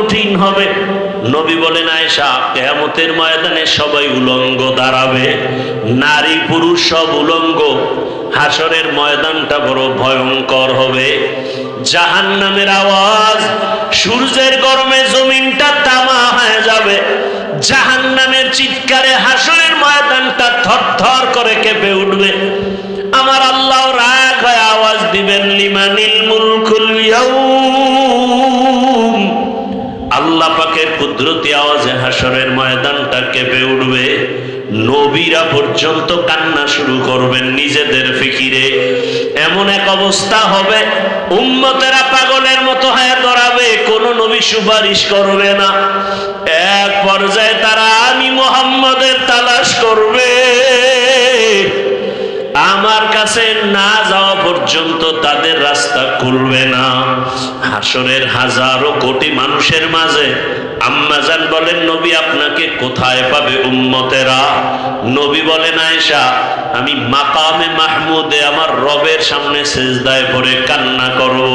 কঠিন হবে। নবী বলেন, আয়েশা, কিয়ামতের ময়দানে সবাই উলঙ্গ দাঁড়াবে, নারী পুরুষ সব উলঙ্গ। হাসরের ময়দানটা বড় ভয়ঙ্কর হবে। জাহান্নামের আওয়াজ, সূর্যের গরমে জমিনটা তামা হয়ে যাবে। জাহান্নামের চিৎকারে হাসরের ময়দানটা থরথর করে কেঁপে উঠবে। আমার আল্লাহ রাগ হয়ে আওয়াজ দিবেন, লিমানিল মুলকুল ইয়াউম। আল্লাহ পাকের কুদরতি আওয়াজে হাসরের ময়দানটা কেঁপে উঠবে। নবীরা পর্যন্ত কান্না শুরু করবেন নিজেদের ফিকিরে। এমন এক অবস্থা হবে, উম্মতেরা পাগলের মতো হয়ে দাঁড়াবে, কোন নবী সুপারিশ করবে না। এক পর্যায়ে তারা আমি মুহাম্মদের তালাশ করবে, আমার কাছে না যাওয়া পর্যন্ত তাদের রাস্তা খুলবে না। হাসরের হাজারো কোটি মানুষের মাঝে আম্মাজান বলেন, নবী আপনাকে কোথায় পাবে উম্মতেরা? নবী বলেন, আয়েশা, আমি মাকামে মাহমুদে আমার রবের সামনে সিজদায় পড়ে কান্না করব।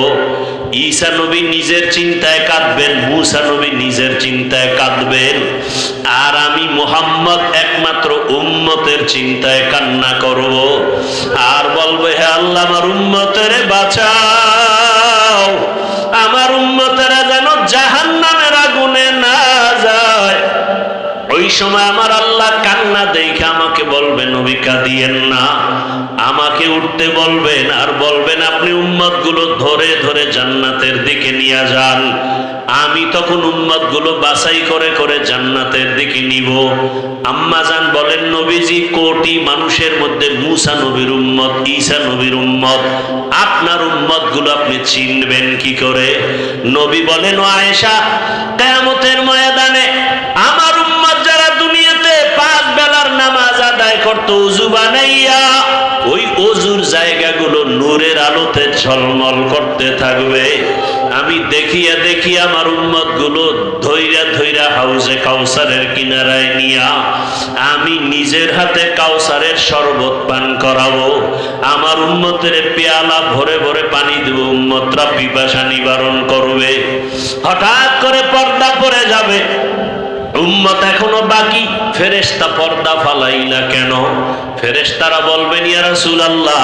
ঈসা নবী নিজের চিন্তায় কাঁদবেন, মুসা নবী নিজের চিন্তায় কাঁদবেন, আর আমি মুহাম্মদ একমাত্র উম্মতের চিন্তায় কান্না করব। আর বলবো, হে আল্লাহ, আমার উম্মতের বাঁচাও, আমার উম্মতেরা যেন জাহান্নামের আগুনে না যায়। ওই সময় আমার আল্লাহ কান্না দেখে আমাকে বলবেন, নবী কাঁদিয়েন না। আমাকে উঠতে বলবেন আর বলবেন, আপনি উম্মত গুলো ধরে ধরে জান্নাতের দিকে নিয়ে যান। আমি তখন উম্মত গুলো বাছাই করে করে জান্নাতের দিকে নিব। আম্মাজান বলেন, নবীজি, কোটি মানুষের মধ্যে মুসা নবীর উম্মত, ঈসা নবীর উম্মত, আপনার উম্মত গুলো আপনি চিনবেন কি করে? নবী বলেন, ও আয়েশা, কিয়ামতের ময়দানে আমার উম্মত যারা দুনিয়াতে 5 বেলার নামাজ আদায় করতো ওযু বানাইয়া, ওই ওযুর জায়গাগুলো নূরের আলোতে ঝলমল করতে থাকবে। আমি দেখিয়া দেখিয়া আমার উম্মত গুলো ধৈরা ধৈরা হাউজে কাউসারের কিনারায় নিয়া আমি নিজের হাতে কাউসারের শরবত পান করাবো। আমার উম্মতের পেয়ালা ভরে ভরে পানি দেব, উম্মতরা পিপাসা নিবারণ করবে। হঠাৎ করে পর্দা পড়ে যাবে, উম্মত এখনো বাকি। ফেরেশতা পর্দা ফালাইলা কেন? ফেরেশতারা বলবেন, ইয়া রাসূলুল্লাহ,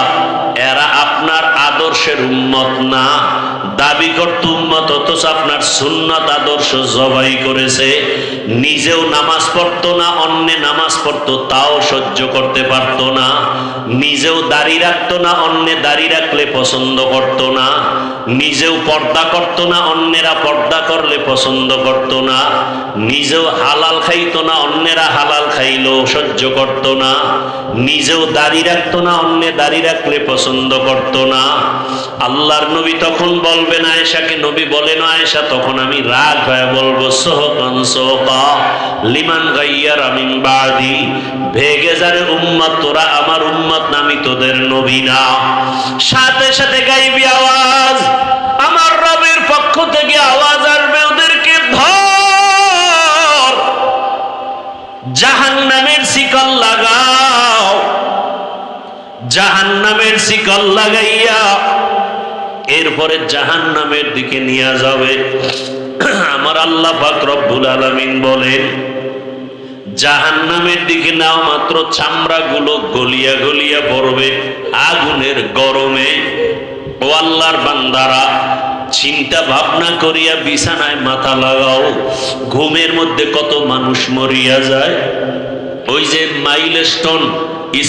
এরা আপনার আদর্শের উম্মত না, দাবি করত উম্মত, অথচ আপনার সুন্নাত আদর্শ জবাই করেছে। নিজেও নামাজ পড়তো না, অন্যে নামাজ পড়তো তাও সহ্য করতে পারতো না। নিজেও দাড়ি রাখতো না, অন্যে দাড়ি রাখলে পছন্দ করতো না। নিজেও পর্দা করতো না, অন্যেরা পর্দা করলে পছন্দ করতো না। নিজেও হালাল খাইতো না, অন্যেরা হালাল খাইলেও সহ্য করতো না। নিজেও দাড়ি রাখতো না, অন্যে দাড়ি রাখলে পছন্দ করতো না। আল্লাহর নবী তখন বলবেন আয়েশাকে, নবী বলেন, আয়েশা, তখন আমি রাগ হয়ে বলবো, সোহকান সোহকা লিমান গাইয়ারা মিন বাদি, ভেগে যারে উম্মত, তোরা আমার উম্মত না, আমি তোদের নবী না। সাথে সাথে গাইবি আওয়াজ, আমার রবের পক্ষ থেকে আওয়াজ আসবে, ওদেরকে ধর, জাহান্নামের শিকল লাগাও। জাহান্নামের শিকল লাগাইয়া এরপরে জাহান্নামের দিকে নিয়ে যাবে। আমার আল্লাহ পাক রব্বুল আলামিন বলেন, জাহান্নামের দিকে নাও মাত্র চামড়াগুলো গলিয়া গলিয়া পড়বে আগুনের গরমে। ও আল্লাহর বান্দারা, চিন্তা ভাবনা করিয়া বিছানায় মাথা লাগাও। ঘুমের মধ্যে কত মানুষ মরিয়া যায়। ওই যে মাইলস্টোন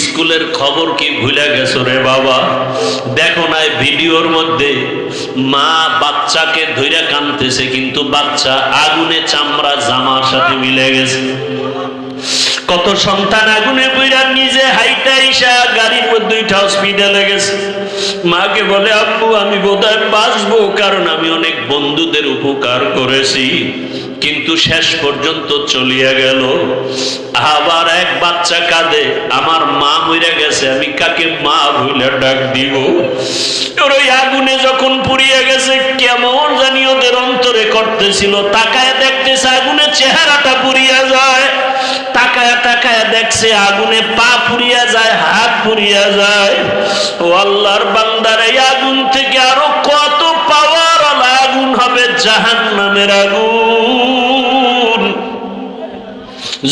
স্কুলের খবর কি ভুলে গেছো রে বাবা? দেখো না ভিডিওর মধ্যে মা বাচ্চাকে ধইরা কাঁদতেছে, কিন্তু বাচ্চা আগুনে চামড়া জামার সাথে মিলে গেছে। কত সন্তান আগুনে পুইরা নিজে হাইটা আইসা গাড়ির মধ্যে উঠা হসপিটালে গেছে। মাকে বলে, আব্বু, আমি বোধহয় বাঁচবো, কারণ আমি অনেক বন্ধুদের উপকার করেছি, কিন্তু শেষ পর্যন্ত চলিয়া গেল। আবার এক বাচ্চা কাঁদে, আমার মা মরে গেছে, আমি কাকে মা ভুলে ডাক দিব? ওই আগুনে যখন পুড়িয়ে গেছে, কেমন জানি ওদের অন্তরে করতেছিল। তাকায় দেখতেছে আগুনে চেহারাটা পুড়িয়া যায়, তাকায় তাকায় দেখছে আগুনে পা পুড়িয়া যায়, হাত পুড়িয়া যায়। ও আল্লাহর বান্দার, এই আগুন থেকে আরো কত পাওয়ার আগুন হবে, জাহান্নামের আগুন।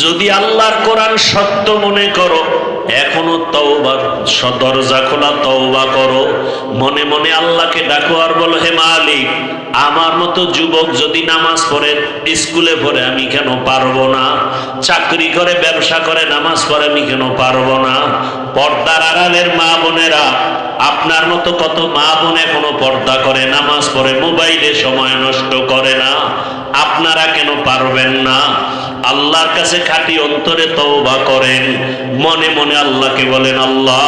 যদি আল্লাহর কোরআন সত্য মনে করো, এখনো তওবার দরজা খোলা, তওবা করো। মনে মনে আল্লাহকে ডাকো আর বলো, হে মালিক, আমার মতো যুবক যদি নামাজ পড়ে, স্কুলে পড়ে, আমি কেন পারবো না? চাকরি করে, ব্যবসা করে, নামাজ পড়ে, আমি কেন পারবো না? পর্দার আড়ালের মা বোনেরা, আপনার মতো কত মা বোন এখনো পর্দা করে, নামাজ পড়ে, মোবাইলে সময় নষ্ট করে না, আপনারা কেন পারবেন না? আল্লাহর কাছে খাঁটি অন্তরে তওবা করেন, মনে মনে আল্লাহকে বলেন, আল্লাহ,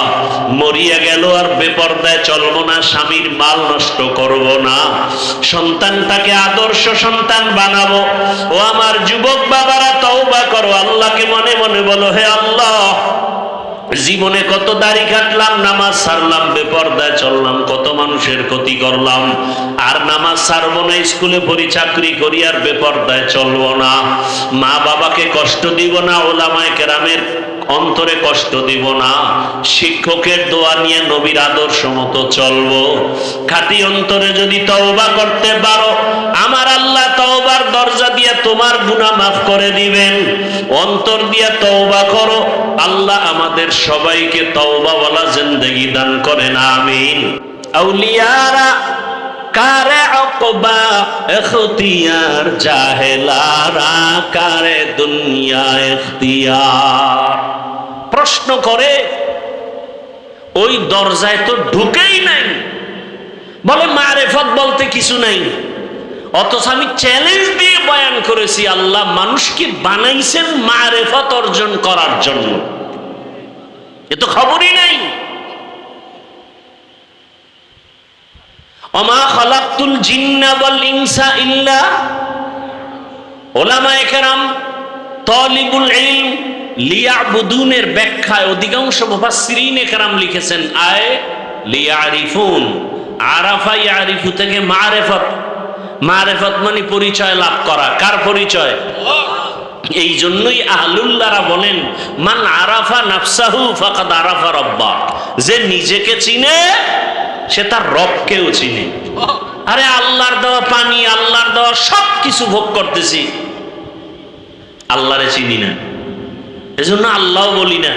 মরিয়া গেল আর বেপরদায় চলবো না, স্বামীর মাল নষ্ট করব না, সন্তানটাকে আদর্শ সন্তান বানাবো। ও আমার যুবক বাবারা, তওবা করো, আল্লাহকে মনে মনে বলো, হে আল্লাহ, জীবনে কত দাড়ি কাটলাম, নামাজ ছাড়লাম, বেপরদায় চললাম, কত মানুষের ক্ষতি করলাম, আর নামাজ ছাড়বো না, স্কুলে পড়ি, চাকরি করি, আর বেপরদায় চলবো না, মা বাবাকে কষ্ট দিব না, ওলামায়ে কেরামের অন্তরে কষ্ট দিব না, শিক্ষকের দোয়া নিয়ে নবীর আদর্শ মতো চলবো। খাঁটি অন্তরে যদি তওবা করতে পারো, আমার আল্লাহ তওবার দরজা দিয়ে তোমার গুনাহ মাফ করে দিবেন। অন্তর দিয়ে তওবা করো, আল্লাহ আমাদের সবাইকে তওবাওয়ালা জিন্দেগি দান করেন, আমিন। আউলিয়ারা কারে অকবা এখতিয়ার, জাহেলারা কারে দুনিয়া এখতিয়ার। প্রশ্ন করে, ওই দরজায় তো ঢুকেই নাই, বলে মারেফত বলতে কিছু নাই। অথচ আমি চ্যালেঞ্জ দিয়ে বয়ান করেছি, আল্লাহ মানুষকে বানাইছেন মারেফত অর্জন করার জন্য, এ তো খবরই নাই। ওমা খালাকতুল জিন্না ওয়াল ইনসা ইল্লা, উলামায়ে কেরাম তালিবুল ইলম লিয়াবুদুনের ব্যাখ্যায় অধিকাংশ মুফাসসিরিনে কেরাম লিখেছেন, আয় লিয়ারিফুন, আরাফা ইয়ারিফু থেকে মারেফত, মারেফত মানে পরিচয় লাভ করা। কার পরিচয়? এই জন্যই আহলুল্লাহরা বলেন, মান আরাফা নাফসাহু ফাকাদ আরাফা রাব্বা, যে নিজেকে চিনে সে তার রবকেও চিনে। আরে আল্লাহর দেওয়া পানি, আল্লাহর দেওয়া সব কিছু ভোগ করতেছি, আল্লাহরে চিনি না, এজন্য আল্লাহ বলি না।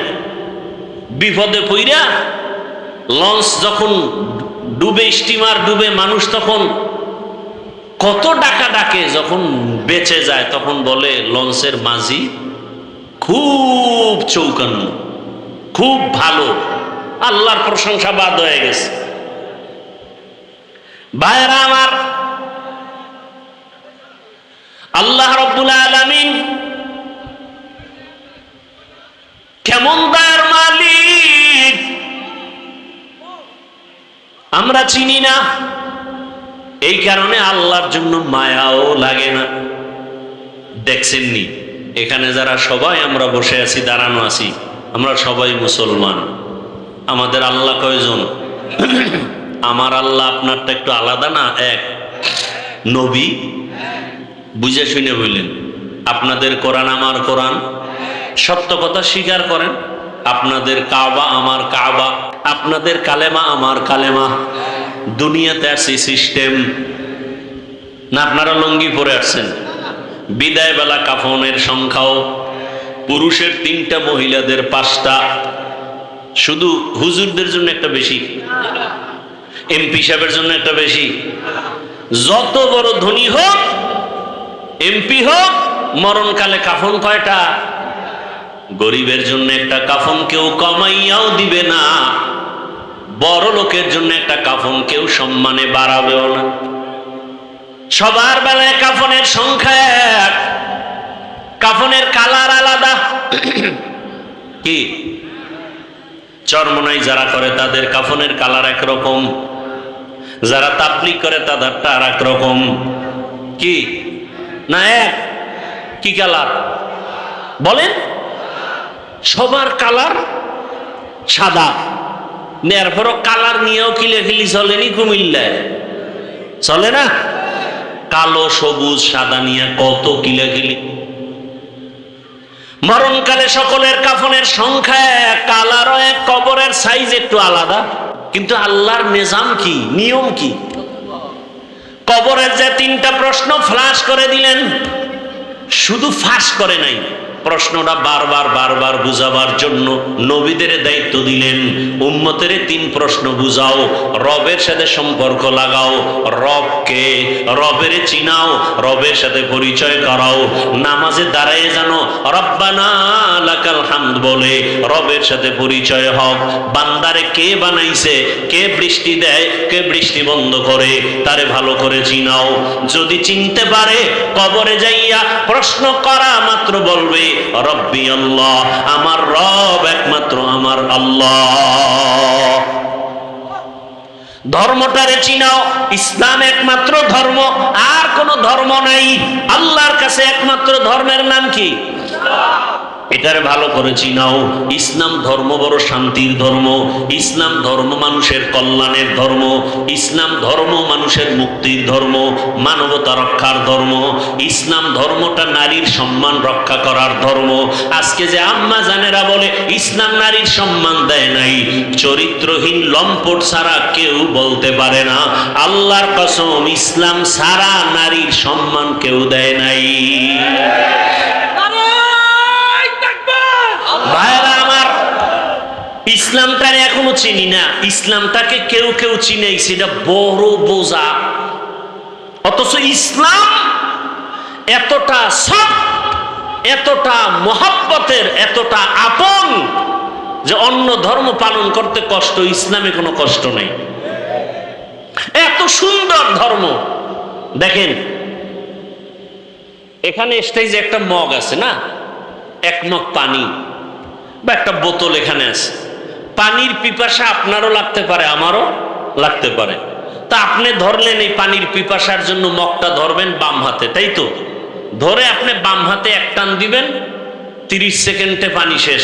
বিপদে পইরা লঞ্চ যখন ডুবে, স্টিমার ডুবে, মানুষ তখন কত ডাকা ডাকে, যখন বেঁচে যায় তখন বলে লঞ্চের মাঝি খুব চৌকান্ন, খুব ভালো, আল্লাহর প্রশংসা বাদ হয়ে গেছে। ভাইরা আমার, আল্লাহ রাব্বুল আলামিন কেমন দয়ার মালিক আমরা চিনি না, এই কারণে আল্লাহর জন্য মায়াও লাগে না। দেখছেননি এখানে যারা সবাই আমরা বসে আছি, দাঁড়ানো আছি, আমরা সবাই মুসলমান। আমাদের আল্লাহ কয়জন? আমার আল্লাহ আপনারটা একটু আলাদা না? এক। নবী বুঝে শুনে বললেন, আপনাদের কোরআন আমার কোরআন, সত্য কথা স্বীকার করেন। আপনাদের কাবা আমার কাবা, আপনাদের কালেমা আমার কালেমা। দুনিয়াতে আসছি সিস্টেম না, আপনারা লুঙ্গি পরে আসছেন। বিদায় বেলা কাফনের সংখ্যাও পুরুষের 3টা, মহিলাদের 5টা। শুধু হুজুরদের জন্য একটা বেশি, এমপি সাহেবের জন্য একটা বেশি। যত বড় ধনী হোক, এমপি হোক, মরণকালে কাফন কয়টা? গরিবের জন্য একটা কাফন কেউ কমাইয়াও দিবে না, বড় লোকের জন্য একটা কাফন কেউ সম্মানে বাড়াবেও না। সবার বেলায় কাফনের সংখ্যা এক, কাফনের কালার আলাদা। কি চরমনাই যারা করে তাদের কাফনের কালার একরকম, যারা তাবলীগ করে তাদেরটা আর এক রকম। কি না এক? কি কালার বলেন? সবার কালার সাদা। এরপরও কালার নিয়েও কিলেখিলি চলেনি কুমিল্লায়? চলে না? কালো, সবুজ, সাদা নিয়ে কত কিলেখিলি। মরণকালে সকলের কাফনের সংখ্যা এক, কালারও এক, কবরের সাইজ একটু আলাদা। কিন্তু আল্লাহর নিজাম কি, নিয়ম কি? কবরের যে 3টা প্রশ্ন ফ্লাশ করে দিলেন, শুধু ফাঁস করে নাই, প্রশ্নটা বারবার বুঝাবার জন্য নবীদের দায়িত্ব দিলেন, উম্মতের 3 প্রশ্ন বুঝাও, রবের সাথে সম্পর্ক লাগাও, রবকে, রবের চিনাও, রবের সাথে পরিচয় করাও, নামাজে দাঁড়ায় জানো রব্বানা লাকাল হামদ বলে রবের সাথে পরিচয় হোক, বান্দারে কে বানাইছে, কে বৃষ্টি দেয়, কে বৃষ্টি বন্ধ করে, তারে ভালো করে চিনাও। যদি চিনতে পারে কবরে যাইয়া প্রশ্ন করা মাত্র বলবে রব্বি আল্লাহ, আমার রব একমাত্র আমার আল্লাহ। ধর্মটারে চিনাও, ইসলাম একমাত্র ধর্ম, আর কোন ধর্ম নাই। আল্লাহর কাছে একমাত্র ধর্মের নাম কি? এটারে ভালো করে চিনাও। ইসলাম ধর্ম বড় শান্তির ধর্ম, ইসলাম ধর্ম মানুষের কল্যাণের ধর্ম, ইসলাম ধর্ম মানুষের মুক্তির ধর্ম, মানবতা রক্ষার ধর্ম। ইসলাম ধর্মটা নারীর সম্মান রক্ষা করার ধর্ম। আজকে যে আম্মা জানেরা বলে ইসলাম নারীর সম্মান দেয় নাই, চরিত্রহীন লম্পট ছাড়া কেউ বলতে পারে না আল্লাহর কসম ইসলাম ছাড়া নারীর সম্মান কেউ দেয় নাই। ভাইরা আমার, ইসলামটারে এখনো চিনি না, ইসলামটাকে কেউ কেউ চিনেই, সেটা বড় বোঝা। অথচ ইসলাম এতটা সফট, এতটা মহব্বতের, এতটা আপন যে অন্য ধর্ম পালন করতে কষ্ট, ইসলামে কোনো কষ্ট নেই। এত সুন্দর ধর্ম। দেখেন এখানে স্টেজে একটা মগ আছে না, 1 মগ পানি বা একটা বোতল এখানে আছে। পানির পিপাসা আপনারও লাগতে পারে, আমারও লাগতে পারে। তা আপনি ধরলেন এই পানির পিপাসার জন্য মগটা ধরবেন বাম হাতে, তাই তো? ধরে আপনি বাম হাতে 1 টান দিবেন, 30 সেকেন্ডে পানি শেষ।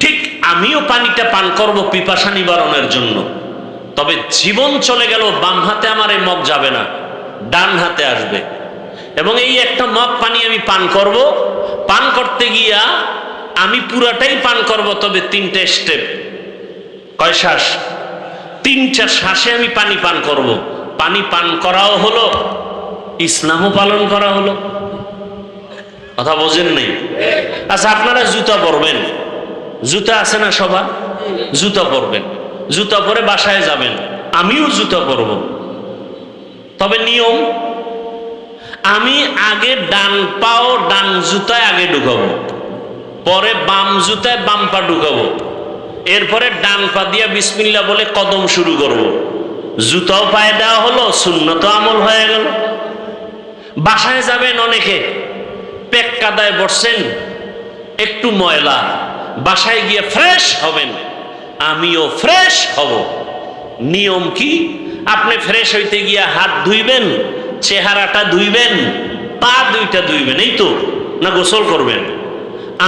ঠিক আমিও পানিটা পান করব পিপাসা নিবারণের জন্য, তবে জীবন চলে গেল বাম হাতে আমার এই মগ যাবে না, ডান হাতে আসবে। এবং এই একটা মগ পানি আমি পান করব, পান করতে গিয়া আমি পুরাটাই পান করব, তবে 3টে স্টেপ। কয় শ্বাস? 3টা শ্বাসে আমি পানি পান করব। পানি পান করাও হলো, ইসলামও পালন করা হলো। কথা বোঝেন নাই? আচ্ছা, আপনারা জুতা পরবেন, জুতা আছে না সবার? জুতা পরবেন, জুতা পরে বাসায় যাবেন, আমিও জুতা পরব। তবে নিয়ম, আমি আগে ডান পাও ডান জুতায় আগে ঢুকাবো, পরে বাম জুতায় বাম পা ঢুকাবো, এরপরে ডান পা দিয়া বিসমিল্লাহ বলে কদম শুরু করব। জুতাও পায়ে দেওয়া হলো, সুন্নত আমল হয়ে গেল। বাসায় যাবেন অনেকে, পেক কাদায় বসছেন, একটু ময়লা, বাসায় গিয়ে ফ্রেশ হবেন, আমিও ফ্রেশ হব। নিয়ম কি? আপনি ফ্রেশ হইতে গিয়া হাত ধুইবেন, চেহারাটা ধুইবেন, পা 2টা ধুইবেন, এই তো না গোসল করবেন?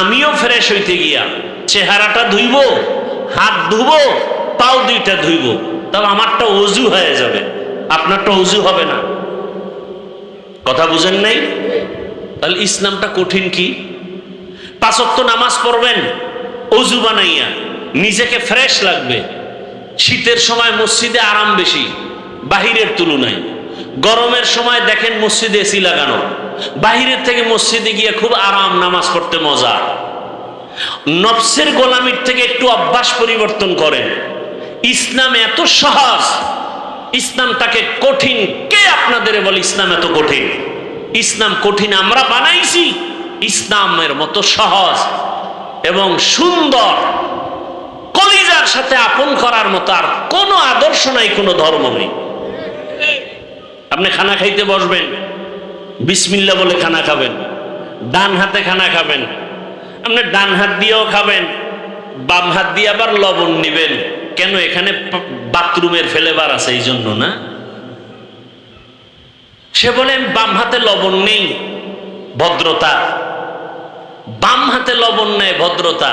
আমিও ফ্রেশ হইতে গিয়া চেহারাটা ধুইব, হাত ধুবো, পাও 2টা ধুইব, তবে আমারটা ওযু হয়ে যাবে, আপনারটা ওযু হবে না। কথা বুঝেন নাই? তাহলে ইসলামটা কঠিন কি? 5 ওয়াক্ত নামাজ পড়বেন ওযু বানাইয়া, নিজেকে ফ্রেশ লাগবে। শীতের সময় মসজিদে আরাম বেশি বাহিরের তুলনায়। গরমের সময় দেখেন মসজিদে এসি লাগানো, বাহিরের থেকে মসজিদে গিয়ে খুব আরাম, নামাজ পড়তে মজা। নফসের গোলামির থেকে একটু অভ্যাস পরিবর্তন করেন। ইসলাম এত সহজ, ইসলামটাকে কঠিন কে আপনাদের বলে? ইসলাম এত কঠিন? ইসলাম কঠিন আমরা বানাইছি। ইসলামের মতো সহজ এবং সুন্দর, কলিজার সাথে আপন করার মতো আর কোনো আদর্শ নাই, কোনো ধর্ম নেই। আপনি খানা খাইতে বসবেন, বিসমিল্লাহ বলে খানা খাবেন, ডান হাতে খানা খাবেন। আপনি ডান হাত দিয়েও খাবেন, বাম হাত দিয়ে আবার লবণ নিবেন। কেন? এখানে বাথরুমের ফ্লেভার আছে এই জন্য না? সে বলে বাম হাতে লবণ নেই, ভদ্রতা। বাম হাতে লবণ নেই, ভদ্রতা।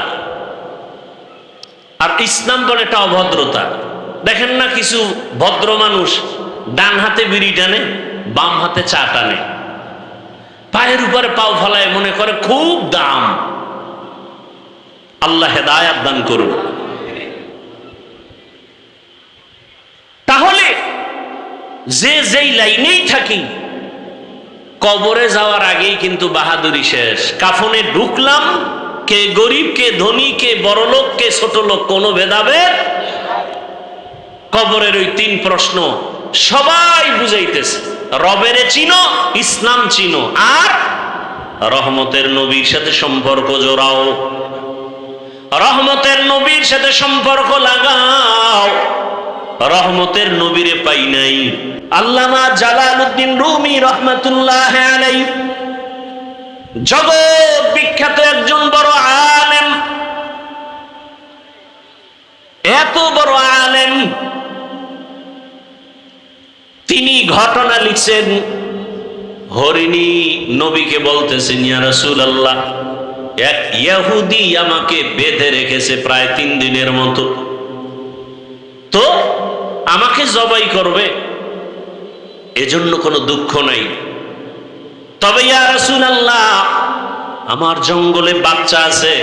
আর ইসলাম বলে এটা অভদ্রতা। দেখেন না কিছু ভদ্র মানুষ ডান হাতে বিড়ি টানে, বাম হাতে চা টানে, পায়ের উপরে পাও ফলায়, মনে করে খুব দাম। আল্লাহ হেদায়েত দান করুন। তাহলে যে যেই লাইনেই থাকি, কবরে যাওয়ার আগেই কিন্তু বাহাদুরি শেষ। কাফনে ঢুকলাম, কে গরিব, কে ধনী, কে বড়লোক, কে ছোট লোক, কোনো ভেদাভেদ। কবরের ওই 3 প্রশ্ন সবাই বুঝাইতেছে, রবেরে চিনো, ইসলাম চিনো, আর রহমতের নবীর সাথে সম্পর্ক জোড়াও, রহমতের নবীর সাথে সম্পর্ক লাগাও। রহমতের নবীরে পাই নাই। আল্লামা জালালউদ্দিন রুমি রহমাতুল্লাহ আলাইহি জগৎ বিখ্যাত একজন বড় আলেম, এত বড় আলেম, তিনি ঘটনা লিখছেন। হরিণী নবীকে বলতেছেন, ইয়া রাসূলুল্লাহ, এক ইহুদি আমাকে বেঁধে রেখেছে প্রায় 3 দিনের মতো, তো আমাকে জবাই করবে, এজন্য কোনো দুঃখ নাই, তবে ইয়া রাসূলুল্লাহ আমার জঙ্গলে বাচ্চা আছে,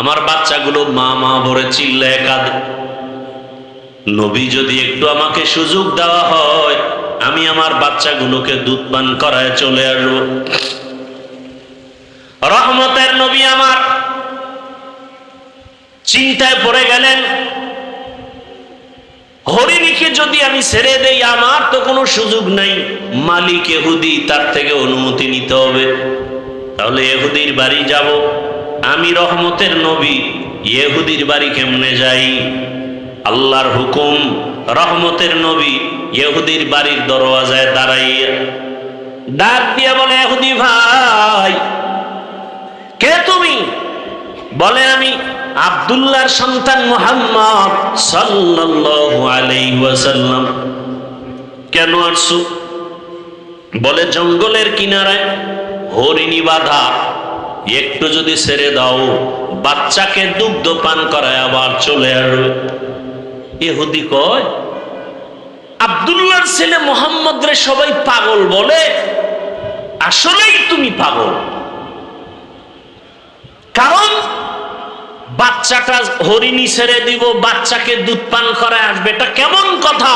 আমার বাচ্চাগুলো মা মা ভরে চিল্লায় কাঁদে, নবী যদি একটু আমাকে সুযোগ দেওয়া হয় আমি আমার বাচ্চাগুলোকে দুধ পান করায় চলে আসব। রহমতের নবী আমার চিন্তায় পড়ে গেলেন, হরিণীকে যদি আমি ছেড়ে দেই আমার তো কোনো সুযোগ নাই, মালিক ইহুদি, তার থেকে অনুমতি নিতে হবে, তাহলে ইহুদির বাড়ি যাব। আমি রহমতের নবী, ইহুদির বাড়ি কেমনে যাই? আল্লাহর হুকুম, রহমতের নবী ইহুদির বাড়ির দরওয়াজায় দাঁড়াইয়া ডাক দিয়ে বলে, ইহুদি ভাই, কে তুমি? বলে, আমি আব্দুল্লাহর সন্তান মুহাম্মদ সাল্লাল্লাহু আলাইহি ওয়াসাল্লাম। কেন আসছো? বলে, জঙ্গলের কিনারায় হরিণী বাঁধা, একটু যদি ছেড়ে দাও বাচ্চাকে দুগ্ধ পান করায় আবার চলে আসবে। ইহুদি কয়, আব্দুল্লাহর ছেলে মুহাম্মদ রে সবাই পাগল বলে, আসলেই তুমি পাগল, কারণ বাচ্চাটা হরিণী ছেড়ে দিব, বাচ্চাকে দুধ পান করায় আসবে, এটা কেমন কথা?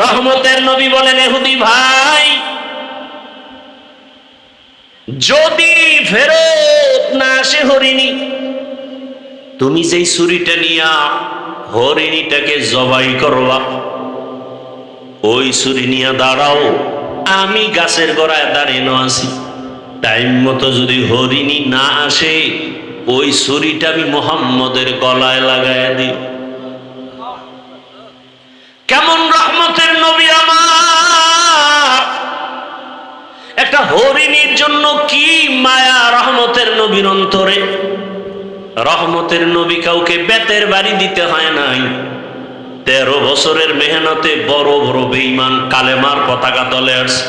রহমতের নবী বলেন, ইহুদি ভাই, যদি ফেরত না আসে হরিণী, তুমি যেই ছুরিটা নিয়া হরিণীটাকে জবাই করবা, ওই ছুরি নিয়ে দাঁড়াও, আমি গাছের গোড়ায় দাঁড়িয়ে আছি, টাইম মতো যদি হরিণী না আসে ওই ছুরিটা আমি মুহাম্মদের গলায় লাগায় দিই। কেমন রহমতের নবী আমার! একটা হরিণীর জন্য কি মায়া রহমতের নবীর অন্তরে। রহমতের নবী কাউকে বেতের বাড়ি দিতে হয় নাই, 13 বছরের মেহনতে বড় বড় বেঈমান কালেমার পতাকা তলে আসছে,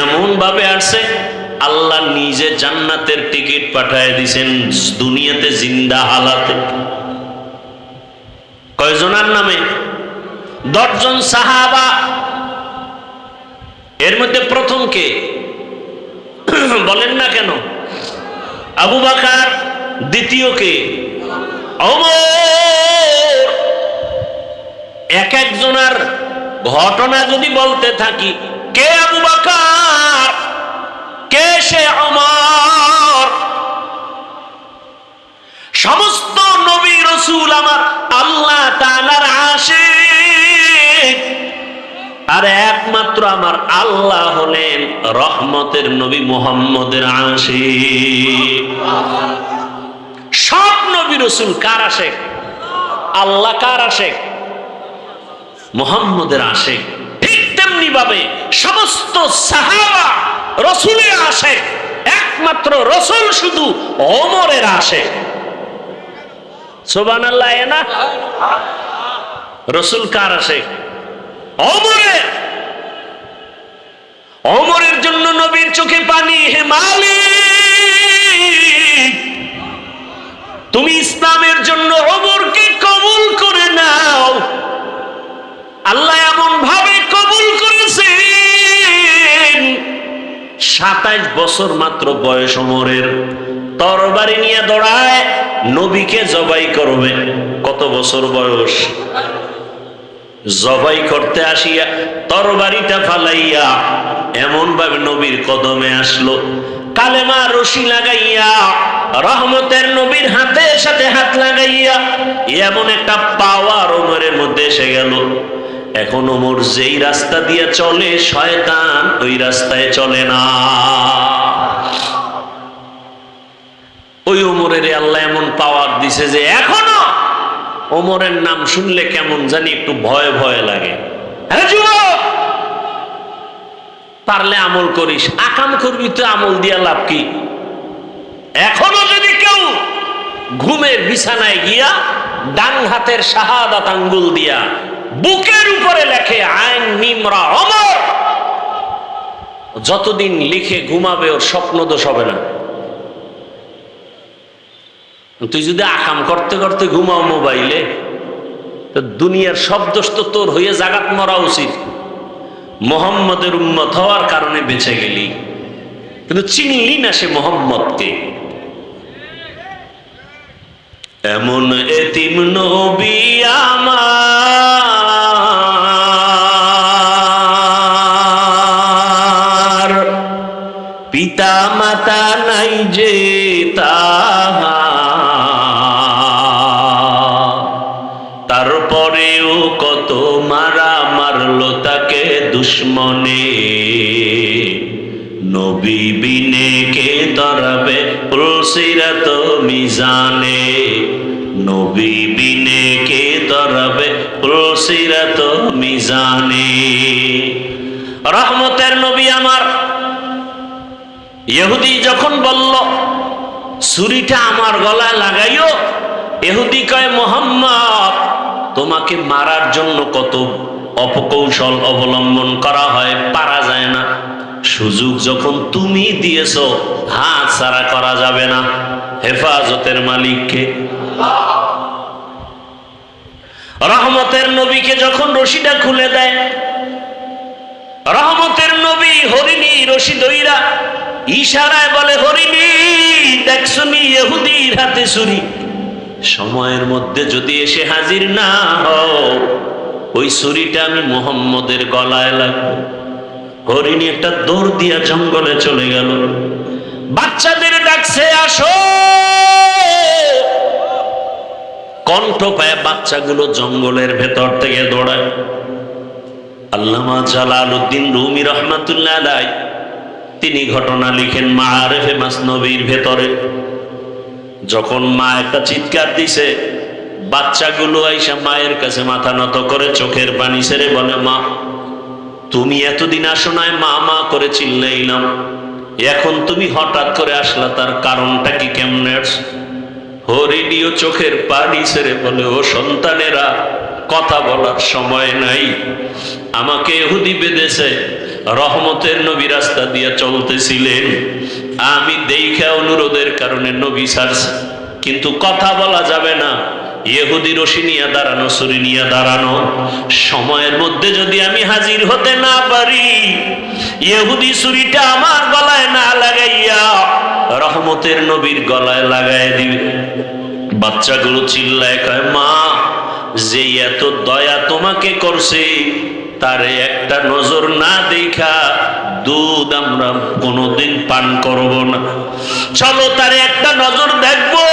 এমন ভাবে আসছে আল্লাহ নিজে জান্নাতের টিকিট পাঠায় দিয়েছেন দুনিয়াতে জিন্দা হালাতে। কয়জনের নামে? 10 জন সাহাবা। এর মধ্যে প্রথম কে বলেন না কেন? আবু বকর। দ্বিতীয় কে? ওমর। এক একজনের ঘটনা যদি বলতে থাকি, কে আবু বকর, কে সে ওমর? সমস্ত নবী রাসূল আমার আল্লাহ তাআলার আশিক, আর একমাত্র আমার আল্লাহ হলেন রহমতের নবী মুহাম্মদের আশিক। সব নবী রাসূল কার আশিক? আল্লাহ কার আশিক? মুহাম্মদের আশিক। ঠিক তেমনি ভাবে সমস্ত সাহাবা রাসূলের আশিক, একমাত্র রাসূল শুধু ওমরের আশিক। সুবহানাল্লাহ। না, রাসূল কার আশিক? ওমরের। ওমরের জন্য নবীর চোখে পানি। হে মালিক, তুমি ইসলামের জন্য ওমরকে কবুল করে নাও। আল্লাহ এমন ভাবে কবুল করেছেন, 27 বছর মাত্র বয়স ওমরের, তরবারি নিয়ে দৌড়ায় নবীকে জবাই করবে। কত বছর বয়স? জবাই করতে আসিয়া তরবারিটা ফালাইয়া এমন ভাবে নবীর কদমে আসলো, কালেমা রশি লাগাইয়া রহমতের নবীর হাতের সাথে হাত লাগাইয়া এমন একটা পাওয়ার ওমরের মধ্যে এসে গেল। এখন ওমর যেই রাস্তা দিয়ে চলে শয়তান ওই রাস্তায় চলে না। ওই ওমরের আল্লাহ এমন পাওয়ার দিছে যে এখনো ওমরের নাম শুনলে কেমন জানি একটু ভয় ভয় লাগে। হ্যাঁ যুবক, পারলে আমল করিস, আকাম করবি তো আমল দিয়া লাভ কি? এখনো যদি কেউ ঘুমের বিছানায় গিয়া ডান হাতের শাহাদাত আঙ্গুল দিয়া বুকের উপরে লেখে আইন মিমরা ওমর, যতদিন লিখে ঘুমাবে ওর স্বপ্ন দোষ হবে না। তুই যদি আকাম করতে করতে ঘুমাও মোবাইলে, তো দুনিয়ার সব দোষ তো তোর হয়ে জাগাত মরা উচিত। মোহাম্মদের উম্মত হওয়ার কারণে বেঁচে গেলি, কিন্তু চিনলি না সে মোহাম্মদকে। এমন এতিম নবী আমার, পিতা মাতা নাই যে তারপরেও কত মারা মারলো তাকে দুশ্মনে, নবী বিনে কে ধরাবে পুলসিরাত মিজানে, নবী বিনে কে ধরাবে পুলসিরাত মিজানে। রহমতের নবী আমার ইহুদি যখন বলল ছুরিটা আমার গলায় লাগাইও, ইহুদি কয় মুহাম্মদ তোমাকে মারার জন্য কত অপকৌশল অবলম্বন করা হয়, পারা যায় না। সুযোগ যখন তুমি দিয়েছো হাত ছাড়া করা যাবে না। হেফাজতের মালিককে। রহমতের নবীকে যখন রশিটা খুলে দেয়, রহমতের নবী হরিণী রশি দইরা ইশারায় বলে, হরিণী দেখছনি ইহুদির হাতে ছুরি, সময়ের মধ্যে যদি এসে হাজির না হও ওই ছুরিটা আমি মুহাম্মদের গলায় লাগবে। হরিণী একটা দৌড় দিয়া জঙ্গলে চলে গেল, বাচ্চাদের ডাকছে আসো। কণ্ঠ পায় বাচ্চাগুলো জঙ্গলের ভেতর থেকে দৌড়ায়। আল্লামা জালালউদ্দিন রুমি রহমাতুল্লাহ আলাইহি তিনি ঘটনা লিখেন মাআরিফে মাসনবীর ভেতরে। যখন মা একটা চিৎকার দিছে, বাচ্চাগুলো আইসা মায়ের কাছে মাথা নত করে চোখের পানি ছেড়ে বলে, মা তুমি এতদিন আসো নাই, মা মা করে চিল্লাইলাম, এখন তুমি হঠাৎ করে আসলা, তার কারণটা কি, কেমনে আসছো? হরিণীও চোখের পানি ছেড়ে বলে, ও সন্তানেরা কথা বলার সময় নাই, আমাকে ইহুদি বেঁধেছে, রহমতের নবী রাস্তা দিয়ে চলতেছিলেন, আমি দেখা অনুরোধের কারণে নবী ছাড়ছে, কিন্তু কথা বলা যাবে না। ইহুদি রশি নিয়ে দাঁড়ানো, ছুরি নিয়ে দাঁড়ানো, সময়ের মধ্যে যদি আমি হাজির হতে না পারি, ইহুদি ছুরিটা আমার গলায় না লাগাইয়া রহমতের নবীর গলায় লাগাই দিবে। বাচ্চাগুলো চিল্লায় কয়, মা যে এত দয়া তোমাকে করছে তারে একটা নজর না দেখা দুধ আমরা কোনোদিন পান করব না, চলো তারে একটা নজর দেখবো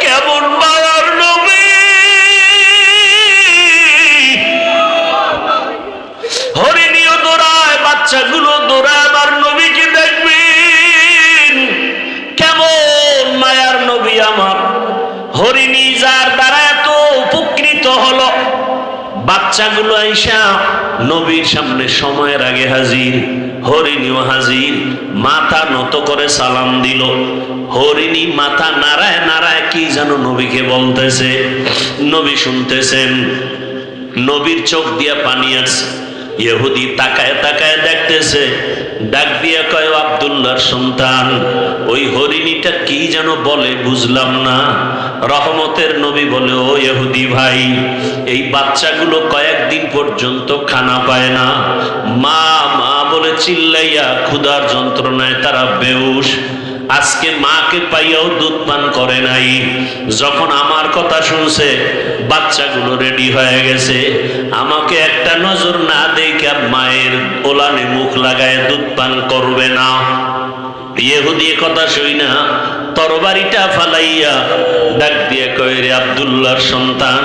কেমন মায়ার নবী। হরিণীও দৌড়ায়, বাচ্চাগুলো দৌড়ায়, আমার নবীকে দেখবেন কেমন মায়ার নবী আমার। হরিণী যার দ্বারা এত উপকৃত হলো, বাচ্চাগুলো আইসা নবীর সামনে সময়ের আগে হাজির, হরিণীও হাজির, মাথা নত করে সালাম দিল। হরিণী মাথা নাড়ায় নাড়ায় কি যেন নবীকে বলতেছে, নবী শুনতেছেন, নবীর চোখ দিয়া পানি আসছে। ইহুদি তাকায় তাকায় দেখতেছে, ডাক দিয়া কয়, আব্দুল্লাহর সন্তান, ওই হরিণীটা কি যেন বলে বুঝলাম না। রহমতের নবী বলে, ও ইহুদি ভাই, এই বাচ্চাগুলো কয়েকদিন পর্যন্ত খানা পায় না, মা মা বলে চিল্লাইয়া ক্ষুধার যন্ত্রণায় তারা বেহুশ, আজকে মাকে পাইয়াও দুধ পান করে নাই। যখন আমার কথা শুনছে বাচ্চাগুলো রেডি হয়ে গেছে, আমাকে একটা নজর না দেখে মায়ের ওলানে মুখ লাগায় দুধ পান করবে না। ইহুদি কথা শুই না তরবারিটা ফালাইয়া ডাক দিয়ে কয়, রে আব্দুল্লাহর সন্তান,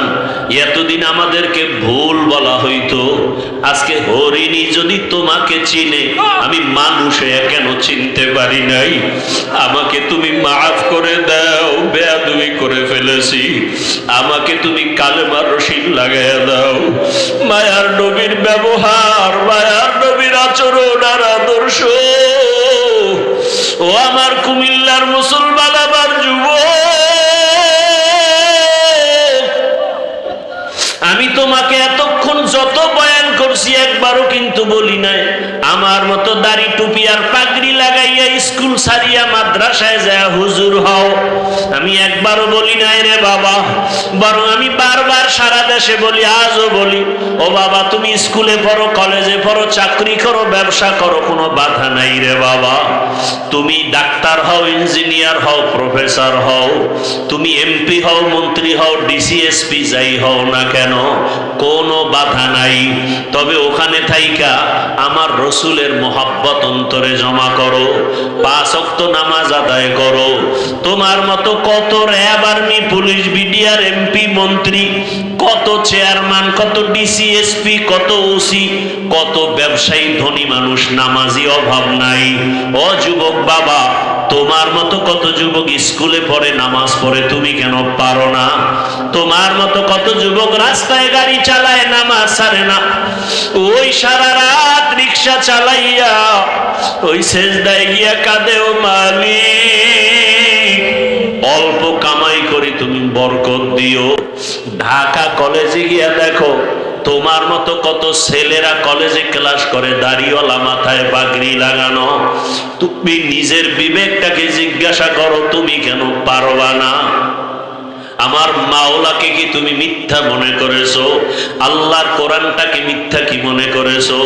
এতদিন আমাদেরকে ভুল বলা হইতো, আজকে হরিণী যদি তোমাকে চিনে আমি মানুষ হয়ে কেন চিনতে পারি নাই? আমাকে তুমি মাফ করে দাও, বেয়াদবি করে ফেলেছি, আমাকে তুমি কালেমার রশিদ লাগাইয়া দাও। মায়ার নবীর ব্যবহার, মায়ার নবীর আচরণ আর আদর্শ। ও আমার কুমিল্লার মুসলমান, আমার যুবক, আমি তোমাকে এতক্ষণ যত বয়ান করছি একবারও কিন্তু বলি নাই আমার মতো দাড়ি টুপি আর পাগড়ি লাগাইয়া স্কুল ছাড়িয়া মাদ্রাসায় যায় হুজুর হও। আমি একবারও বলি নাই রে বাবা, বরং আমি বারবার সারা দেশে বলি, আজও বলি, ও বাবা তুমি স্কুলে পড়ো, কলেজে পড়ো, চাকরি করো, ব্যবসা করো, কোনো বাধা নাই রে বাবা। তুমি ডাক্তার হও, ইঞ্জিনিয়ার হও, প্রফেসর হও, তুমি এমপি হও, মন্ত্রী হও, ডিসিএসপি যাই হও না কেন, কোনো বাধা নাই। তবে ওখানে থাইকা আমার রসুলের মোহাব্বত অন্তরে জমা করো, 5 ওয়াক্ত নামাজ আদায় করো। তোমার মতো কত RAB, army, police, BDR, MP, মন্ত্রী, কত চেয়ারম্যান, কত ডিসিএসপি, কত ওসি, কত ব্যবসায়ী, ধনী মানুষ, নামাজি অভাব নাই। ও যুবক বাবা, তোমার মতো কত যুবক স্কুলে পড়ে, নামাজ পড়ে, তুমি কেন পারো না? তোমার মতো কত যুবক রাস্তায় গাড়ি চালায়, নামাজ ছাড়ে না। ওই সারা রাত রিক্সা চালাইয়া ওই সেজদায় গিয়া কাঁদে, ও মালিক অল্প কামাই করি তুমি বরকত দিও। ঢাকা কলেজে গিয়া দেখো তোমার মতো কত ছেলেরা কলেজে ক্লাস করে, দাড়িওয়ালা, মাথায় পাগড়ি লাগানো। তুমি নিজের বিবেকটাকে জিজ্ঞাসা করো, তুমি কেন পারবা না? আমার মাওলাকে কি তুমি মিথ্যা মনে করেছো? আল্লাহর কোরআনটাকে মিথ্যা কি মনে করেছো?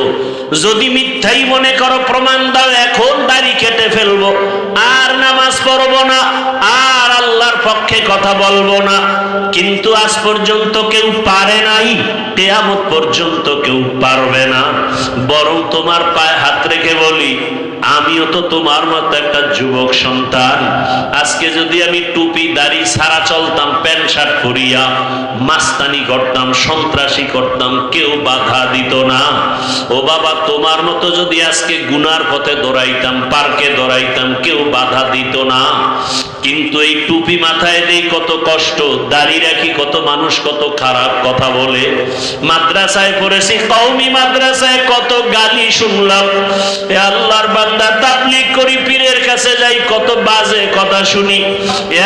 যদি মিথ্যাই মনে করো প্রমাণ দাও, এখন দাড়ি কেটে ফেলবো, আর নামাজ পড়বো না, আর আল্লাহর পক্ষে কথা বলবো না। কিন্তু আজ পর্যন্ত কেউ পারে নাই, কিয়ামত পর্যন্ত কেউ পারবে না। বরং তোমার পায়ে হাত রেখে বলি, আমিও তো তোমার মতো একটা যুবক সন্তান। আজকে যদি আমি টুপি দাড়ি ছাড়া চলতাম, প্যান্ট শার্ট পরিয়া মাস্তানি করতাম, সন্ত্রাসী করতাম, কেউ বাধা দিত না। ও বাবা, তোমার মতো যদি আজকে গুনার পথে দৌড়াইতাম, পার্কে দৌড়াইতাম, কেউ বাধা দিত না। কিন্তু এই টুপি মাথায় দেই কত কষ্ট, দাড়ি রাখি কত মানুষ কত খারাপ কথা বলে। মাদ্রাসায় পড়েছি, কওমি মাদ্রাসায় কত গালি শুনলাম। এ আল্লাহর বান্দা, তাবলীগ করি, পীরের কাছে যাই, কত বাজে কথা শুনি।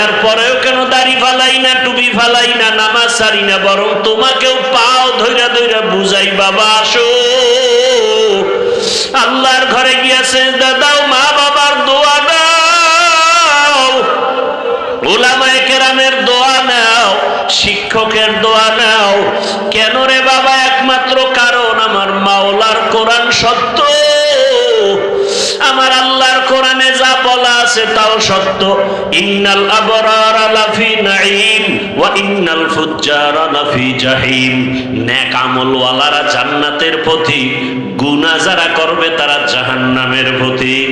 এরপরেও কেন দাড়ি ফালাই না, টুপি ফালাই না, নামাজ ছাড়ি না, বরং তোমাকেও পাও ধইরা ধইরা বুঝাই, বাবা আসো আল্লাহর ঘরে গিয়া সেজদা দাও, মা বাবার দোয়া দাও, উলামায়ে কেরামের দোয়া নাও, শিক্ষকের দোয়া নাও। কেন রে বাবা? একমাত্র কারণ আমার মাওলার কোরআন সত্য, আমার আল্লাহর কোরআনে যা বলা আছে তাও সত্য। ইন্নাল আবরারা লাফি নাঈম ওয়া ইন্নাল ফুজ্জারা লাফি জাহিম। নেক আমলওয়ালারা জান্নাতের পথিক, গুনাহ যারা করবে তারা জাহান্নামের পথিক।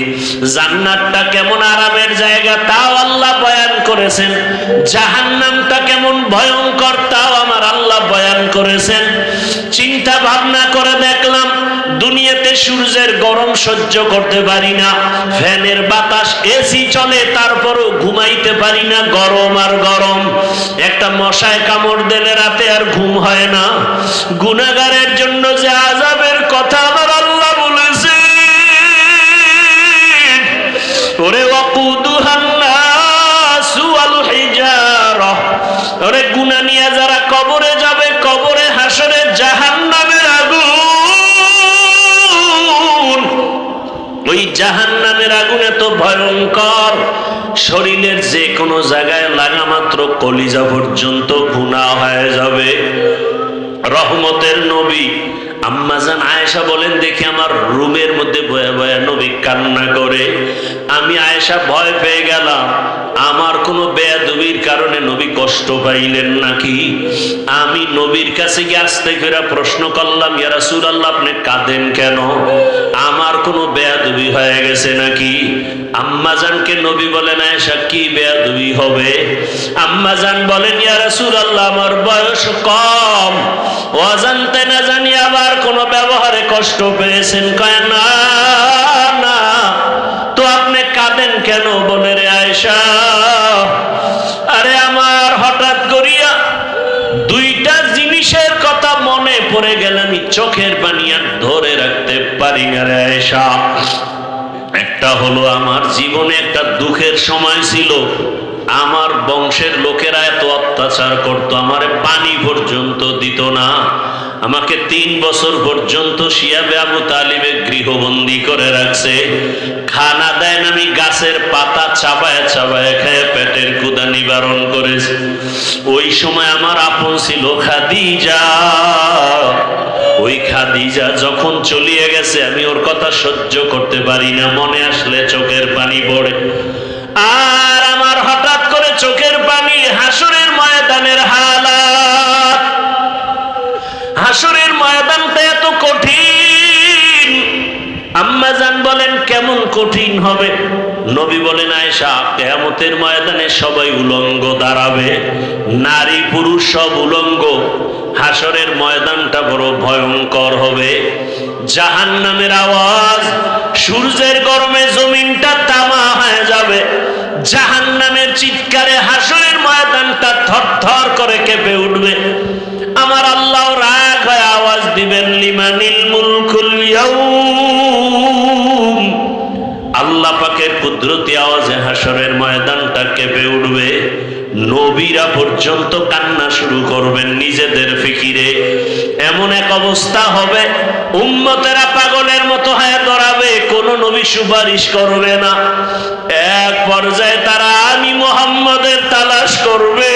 জান্নাতটা কেমন আরামের জায়গা তাও আল্লাহ বয়ান করেছেন, জাহান্নামটা কেমন ভয়ঙ্কর তাও আমার আল্লাহ বয়ান করেছেন। চিন্তা ভাবনা করে দেখলাম, দুনিয়াতে সূর্যের গরম সহ্য করতে পারি না, ফ্যানের বাতাস, এসি চলে, তারপরও ঘুমাইতে পারি না, গরম আর গরম। একটা মশায় কামড় দিলে রাতে আর ঘুম হয় না। গুনাহগারের জন্য যে আযাবের কথা আমার আল্লাহ বলেছে, ওরে ওয়াকুদুহান নাসু ওয়াল হিজারা, ওরে গুনাহ নিয়ে যারা কবরে যাবে, কবরে হাসরে জাহান্নামের আগুন। ওই জাহান্নামের আগুন এত ভয়ঙ্কর, শরীরের যে কোনো জায়গায় লাগা মাত্র কলিজা পর্যন্ত ভুনা হয়ে যাবে। রহমতের নবী আম্মাজান আয়েশা বলেন, দেখি আমার রুমের মধ্যে বয়া বয়া নবী কান্না করে। আমি আয়েশা ভয় পেয়ে গেলাম, আমার কোনো বেয়াদবির কারণে নবী কষ্ট পাইলেন নাকি। আমি নবীর কাছে গিয়ে আস্তে করে প্রশ্ন করলাম, ইয়া রাসূলুল্লাহ, আপনি কাঁদেন কেন? আমার কোনো বেয়াদবি হয়ে গেছে নাকি? আম্মাজানকে নবী বলেন, আয়েশা কি বেয়াদবি হবে? আম্মাজান বলেন, ইয়া রাসূলুল্লাহ, আমার বয়স কম, অজান্তে না জানি আবার কোনো ব্যবহারে কষ্ট পেয়েছেন। কয় না না, তো আপনি কাঁদেন কেন? বলে, রে আয়েশা, আরে আমার হঠাৎ করিয়া দুইটা জিনিসের কথা মনে পড়ে গেল, আমি চোখের পানি আর ধরে রাখতে পারি না রে আয়েশা। একটা হলো, আমার জীবনে একটা দুঃখের সময় ছিল, আমার বংশের লোকেরা এত অত্যাচার করত, আমারে পানি পর্যন্ত দিত না। আমাকে 3 বছর পর্যন্ত শিয়াবে আবু তালিবে গৃহবন্দী করে রাখছে। খানা দেন, আমি গাছের পাতা চাবায় চাবায় খেয়ে পেটের ক্ষুধা নিবারণ করেছি। ওই সময় আমার আপন ছিল খাদিজা। ওই খাদিজা যখন চলিয়ে গেছে, আমি ওর কথা সহ্য করতে পারি না, মনে আসলে চোখের পানি পড়ে। আর আমার হঠাৎ করে চোখের পানি হাসরের ময়দানের হালাত। হাসরের ময়দানটা এত কঠিন। আম্মাজান বলেন, কেমন কঠিন হবে? নবী বলেন, আয়েশা, কিয়ামতের ময়দানে সবাই উলঙ্গ দাঁড়াবে, নারী পুরুষ সব উলঙ্গ। হাসরের ময়দানটা বড় ভয়ঙ্কর হবে। জাহান্নামের আওয়াজ, সূর্যের গরমে জমিনটা তামা হয়ে যাবে। জাহান্নামের চিৎকারে হাসরের ময়দানটা থরথর করে কেঁপে উঠবে। আমার আল্লাহ রাগ হয়ে আওয়াজ দিবেন, লিমানিল মুলকুল ইয়াউম। আল্লাহ পাকের কুদরতি আওয়াজে হাসরের ময়দানটা কেঁপে উঠবে। নবীরা পর্যন্ত কান্না শুরু করবেন নিজেদের ফিকিরে। এমন এক অবস্থা হবে, উম্মতেরা পাগলের মতো হয়ে দাঁড়াবে, কোন নবী সুপারিশ করবে না। এক পর্যায়ে তারা আমি মুহাম্মদের তালাশ করবে।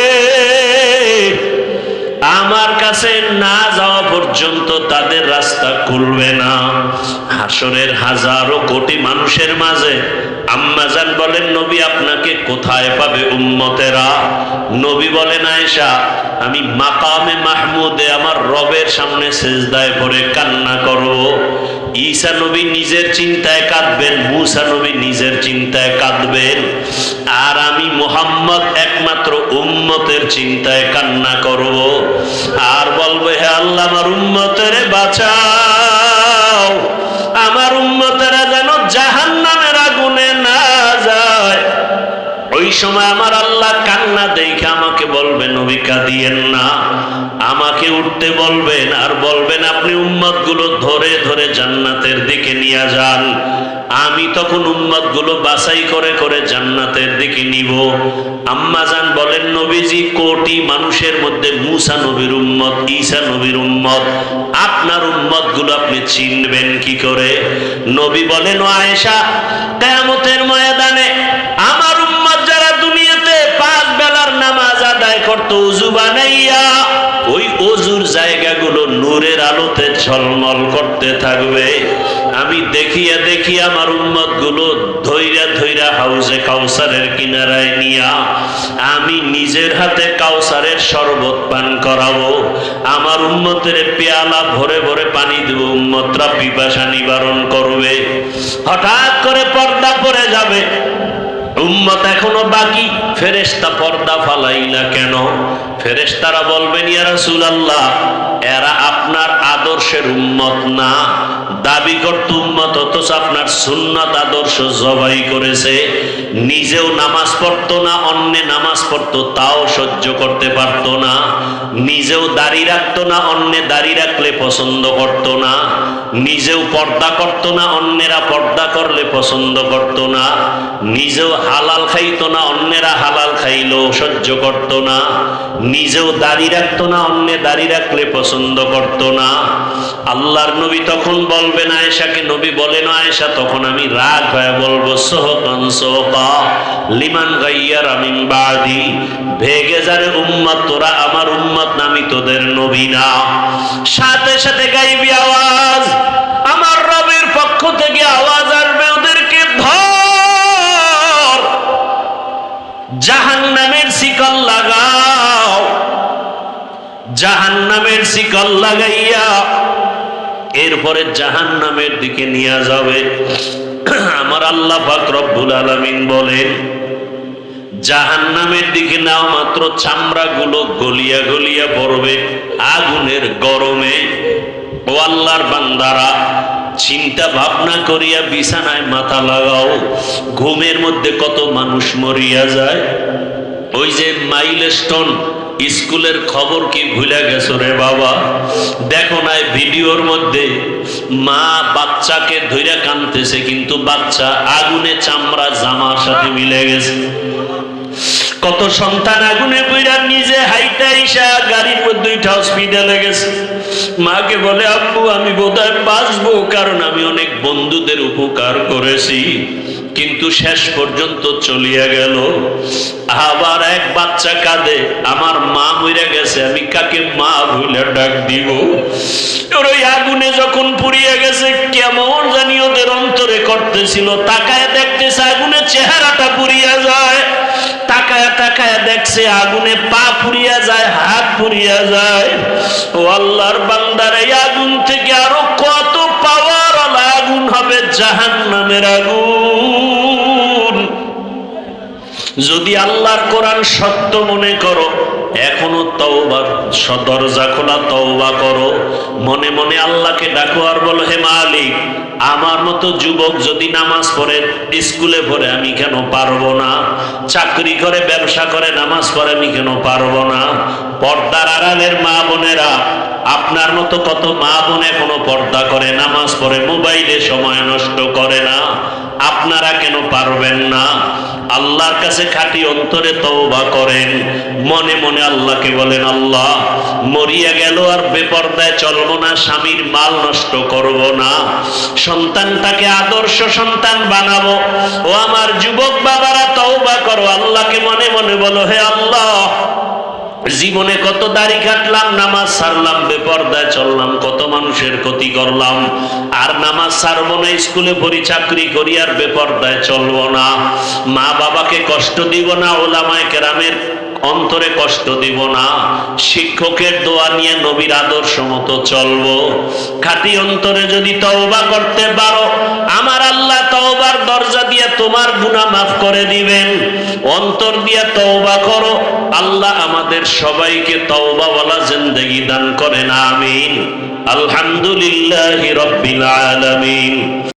আমার কাছে না যাওয়া পর্যন্ত তাদের রাস্তা খুলবে না। হাসরের হাজারো কোটি মানুষের মাঝে আম্মাজান বলেন, নবী আপনাকে কোথায় পাবে উম্মতেরা? নবী বলেন, আয়েশা, আমি মাকামে মাহমুদে আমার রবের সামনে সিজদায় পড়ে কান্না করব। ঈসা নবী নিজের চিন্তায় কাঁদবেন, মুসা নবী নিজের চিন্তায় কাঁদবেন, আর আমি মুহাম্মদ একমাত্র উম্মতের চিন্তায় কান্না করব। আর বলবে, হে আল্লাহ, আমার উম্মতের বাঁচাও, আমার উম্মতেরা যেন জাহান্নামের আগুনে না যায়। ওই সময় আমার আল্লাহ কান্না দেখে আমাকে বলবেন, নবী কাঁদিয়েন না। আমাকে উঠতে বলবেন আর বলবেন, আপনি উম্মত গুলো ধরে ধরে জান্নাতের দিকে নিয়ে যান। আমি তখন উম্মত গুলো বাছাই করে করে জান্নাতের দিকে নিব। আম্মাজান বলেন, নবীজি, কোটি মানুষের মধ্যে মুসা নবীর উম্মত, ঈসা নবীর উম্মত, আপনার উম্মত গুলো আপনি চিনবেন কি করে? নবী বলেন, ও আয়েশা, কিয়ামতের ময়দানে আমার উম্মত যারা দুনিয়াতে 5 বেলার নামাজ আদায় করত ওযু বানাইয়া, ওই ওযুর জায়গাগুলো নূরের আলোতে ঝলমল করতে থাকবে। আমি দেখিয়া দেখিয়া আমার উম্মত গুলো ধৈরা ধৈরা হাউজে কাউসারের কিনারায় নিয়া আমি নিজের হাতে কাউসারের শরবত পান করাবো। আমার উম্মতের পেয়ালা ভরে ভরে পানি দেব, উম্মতরা পিপাসা নিবারণ করবে। হঠাৎ করে পর্দা পড়ে যাবে, উম্মত এখনো বাকি। ফেরেশতা পর্দা ফালাইলা কেন? ফেরেশতারা বলবেন, ইয়া রাসূলুল্লাহ, এরা আপনার আদর্শের উম্মত না, দাবি করত উম্মত, অথচ আপনার সুন্নাত আদর্শ জবাই করেছে। নিজেও নামাজ পড়তো না, অন্যে নামাজ পড়তো তাও সহ্য করতে পারতো না। নিজেও দাড়ি রাখতো না, অন্যে দাড়ি রাখলে পছন্দ করতো না। নিজেও পর্দা করতো না, অন্যেরা পর্দা করলে পছন্দ করতো না। নিজেও হালাল খাইতো না, অন্যেরা হালাল খাইলেও সহ্য করতো না, নিজেও দাড়ি রাখতো না, অন্যে দাড়ি রাখলে পছন্দ করতো না। আল্লাহর নবী তখন বলবেন আয়েশাকে, নবী বলেন আয়েশা, তখন আমি রাগ হয়ে বলবো সোহকান সোহকা লিমান গাইয়ারা মিন বাদি, ভেগে যারে উম্মত, তোরা আমার উম্মত না, আমি তোদের নবী না। সাথে সাথে গাইবি আওয়াজ, আমার রবের পক্ষ থেকে আওয়াজ আসবে, ওদেরকে ধর, জাহান্নামের শিকল লাগাও, জাহান্নামের শিকল লাগাইয়া এরপরে জাহান্নামের দিকে নিয়ে যাবে। আমার আল্লাহ পাক রব্বুল আলামিন বলেন, জাহান্নামের দিকে নাও মাত্র চামড়াগুলো গলিয়া গলিয়া পড়বে আগুনের গরমে। ও আল্লাহর বান্দারা, চিন্তা ভাবনা করিয়া বিছানায় মাথা লাগাও। ঘুমের মধ্যে কত মানুষ মরিয়া যায়। ওই যে মাইলস্টোন স্কুলের খবর কি ভুলে গেছো রে বাবা? দেখো না ভিডিওর মধ্যে মা বাচ্চাকে ধইরা কাঁদতেছে, কিন্তু বাচ্চা আগুনে চামড়া জামার সাথে মিলে গেছে। কত সন্তান আগুনে পইরা নিজে হাইটা আইসা গাড়ির মধ্যে উঠা হসপিটালে গেছে। মাকে বলে, আব্বু আমি বোধহয় বাঁচবো, কারণ আমি অনেক বন্ধুদের উপকার করেছি, কিন্তু শেষ পর্যন্ত চলিয়া গেল। আবার এক বাচ্চা কাঁদে, আমার মা মরে গেছে, আমি কাকে মা ভুলে ডাক দিব? ওই আগুনে যখন পুড়িয়ে গেছে, কেমন জানি ওদের অন্তরে করতেছিল। তাকায় দেখতেছে আগুনে চেহারাটা পুড়িয়া যায়, তাকায় তাকায় দেখছে আগুনে পা পুড়িয়া যায়, হাত পুড়িয়া যায়। ও আল্লাহর বান্দার, এই আগুন থেকে আরো কত পাওয়ার আগুন হবে, জাহান্নামের আগুন। যদি আল্লাহর কোরআন সত্য মনে করো, এখনো তওবার দরজা খোলা, তওবা করো। মনে মনে আল্লাহকে ডাকো আর বলো, হে মালিক, আমার মতো যুবক যদি নামাজ পড়ে, স্কুলে পড়ে, আমি কেন পারবো না? চাকরি করে, ব্যবসা করে, নামাজ পড়ে, আমি কেন পারবো না? পর্দার আড়ালের মা বোনেরা, আপনার মতো কত মা বোন এখনো পর্দা করে, নামাজ পড়ে, মোবাইলে সময় নষ্ট করে না, আপনারা কেন পারবেন না? আল্লাহর কাছে খাঁটি অন্তরে তওবা করেন, মনে মনে আল্লাহকে বলেন, আল্লাহ মরিয়া গেল আর বেপরদায় চলবো না, স্বামীর মাল নষ্ট করব না, সন্তানটাকে আদর্শ সন্তান বানাবো। ও আমার যুবক বাবারা, তওবা করো, আল্লাহকে মনে মনে বলো, হে আল্লাহ, জীবনে কত দাড়ি কাটলাম, নামাজ ছাড়লাম, বেপরদায় চললাম, কত মানুষের ক্ষতি করলাম, আর নামাজ ছাড়বো না, স্কুলে পড়ি, চাকরি করি, আর বেপরদায় চলবো না, মা বাবাকে কষ্ট দিব না, ওলামায়ে কেরামের অন্তরে কষ্ট দিব না, শিক্ষকের দোয়া নিয়ে নবীর আদর্শ মতো চলবো। খাঁটি অন্তরে যদি তওবা করতে পারো, আমার আল্লাহ তওবার দরজা দিয়ে তোমার গুনাহ মাফ করে দিবেন। অন্তর দিয়ে তওবা করো, আল্লাহ আমাদের সবাইকে তওবাওয়ালা জিন্দেগি দান করেন, আমিন। আলহামদুলিল্লাহি রাব্বিল আলামিন।